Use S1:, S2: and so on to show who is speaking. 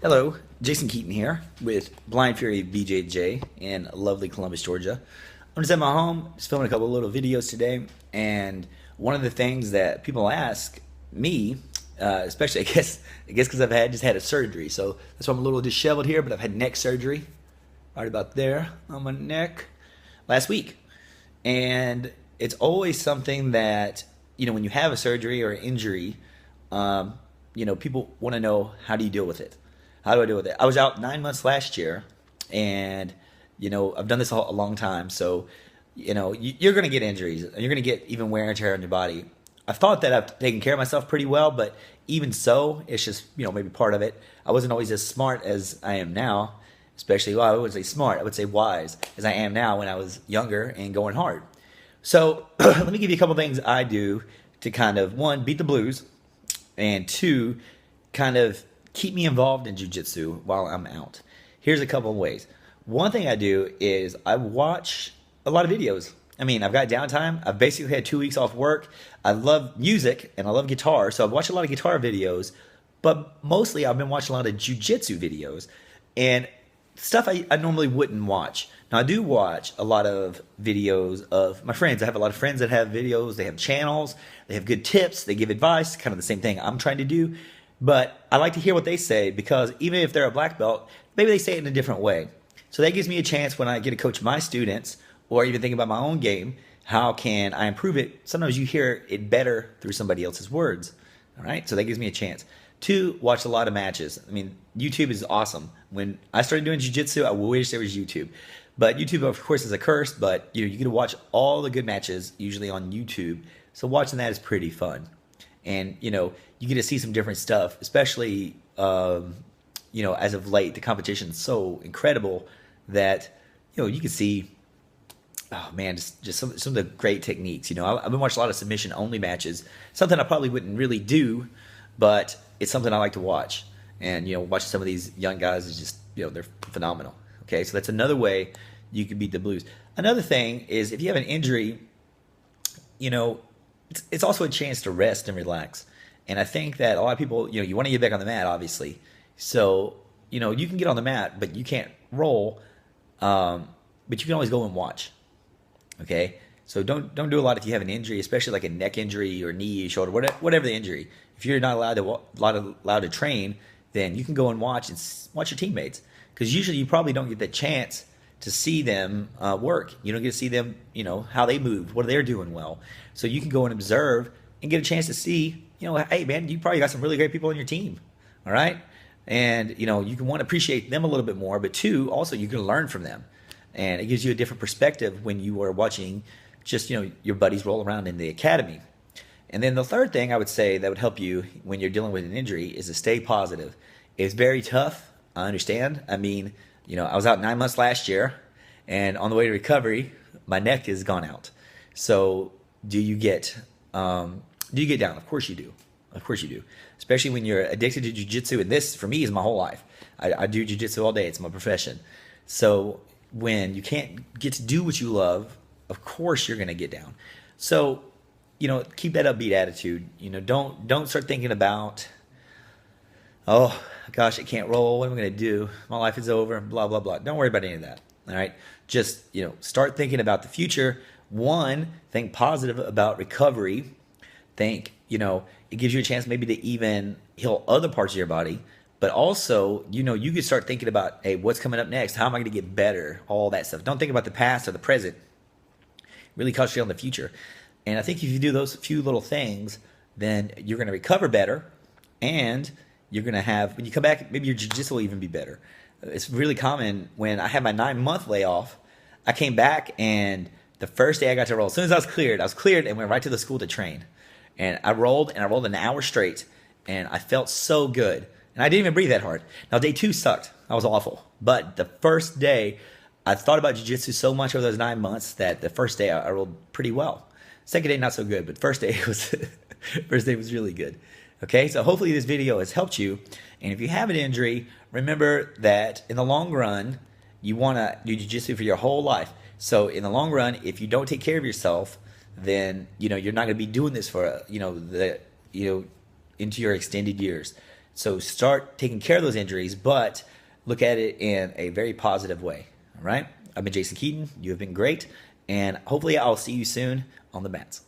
S1: Hello, Jason Keaton here with Blind Fury BJJ in lovely Columbus, Georgia. I'm just at my home, just filming a couple of little videos today, and one of the things that people ask me, especially I guess because I've just had a surgery, so that's why I'm a little disheveled here. But I've had neck surgery, right about there on my neck, last week, and it's always something that when you have a surgery or an injury, people want to know, how do you deal with it? How do I deal with it? I was out 9 months last year, and I've done this a long time. So, you're going to get injuries. You're going to get even wear and tear on your body. I thought that I've taken care of myself pretty well, but even so, it's just maybe part of it. I wasn't always as smart as I am now, especially, well, I wouldn't say smart, I would say wise as I am now when I was younger and going hard. So let me give you a couple things I do to kind of, one, beat the blues, and two, kind of keep me involved in jiu-jitsu while I'm out. Here's a couple of ways. One thing I do is I watch a lot of videos. I mean, I've got downtime. I've basically had 2 weeks off work. I love music and I love guitar, so I've watched a lot of guitar videos, but mostly I've been watching a lot of jiu-jitsu videos and stuff I normally wouldn't watch. Now, I do watch a lot of videos of my friends. I have a lot of friends that have videos. They have channels. They have good tips. They give advice, kind of the same thing I'm trying to do. But I like to hear what they say, because even if they're a black belt, maybe they say it in a different way. So that gives me a chance when I get to coach my students, or even think about my own game, how can I improve it? Sometimes you hear it better through somebody else's words. All right, so that gives me a chance. Two, watch a lot of matches. I mean, YouTube is awesome. When I started doing jiu-jitsu, I wish there was YouTube. But YouTube, of course, is a curse, but you get to watch all the good matches, usually on YouTube. So watching that is pretty fun. And, you get to see some different stuff, especially, as of late, the competition is so incredible that, you can see, oh man, just some of the great techniques. I've been watching a lot of submission-only matches, something I probably wouldn't really do, but it's something I like to watch. And, watching some of these young guys is just, they're phenomenal. Okay, so that's another way you can beat the blues. Another thing is, if you have an injury, it's also a chance to rest and relax. And I think that a lot of people, you want to get back on the mat, obviously. So, you can get on the mat, but you can't roll. But you can always go and watch. Okay? So don't do a lot if you have an injury, especially like a neck injury or knee, shoulder, whatever the injury. If you're not allowed to train, then you can go and watch your teammates. Because usually you probably don't get the chance to see them work. You don't get to see them, how they move, what they're doing well. So you can go and observe and get a chance to see, hey man, you probably got some really great people on your team. All right? And, you can want to appreciate them a little bit more, but two, also you can learn from them. And it gives you a different perspective when you are watching just, your buddies roll around in the academy. And then the third thing I would say that would help you when you're dealing with an injury is to stay positive. It's very tough. I understand. I mean, I was out 9 months last year, and on the way to recovery, my neck has gone out. So do you get down? Of course you do. Of course you do. Especially when you're addicted to jiu-jitsu, and this, for me, is my whole life. I do jiu-jitsu all day. It's my profession. So when you can't get to do what you love, of course you're going to get down. So, keep that upbeat attitude. Don't start thinking about, oh, gosh, I can't roll. What am I going to do? My life is over, blah, blah, blah. Don't worry about any of that. All right? Just, start thinking about the future. One, think positive about recovery. Think, it gives you a chance maybe to even heal other parts of your body. But also, you could start thinking about, hey, what's coming up next? How am I going to get better? All that stuff. Don't think about the past or the present. Really concentrate on the future. And I think if you do those few little things, then you're going to recover better, and you're going to have, when you come back, maybe your jiu-jitsu will even be better. It's really common when I had my 9-month layoff, I came back, and the first day I got to roll, as soon as I was cleared and went right to the school to train. And I rolled an hour straight, and I felt so good. And I didn't even breathe that hard. Now, day 2 sucked. I was awful. But the first day, I thought about jiu-jitsu so much over those 9 months that the first day I rolled pretty well. Second day, not so good, but first day was really good. Okay, so hopefully this video has helped you. And if you have an injury, remember that in the long run, you want to do jiu-jitsu for your whole life. So in the long run, if you don't take care of yourself, then you're not going to be doing this for into your extended years. So start taking care of those injuries, but look at it in a very positive way. All right. I've been Jason Keaton. You have been great. And hopefully I'll see you soon on the mats.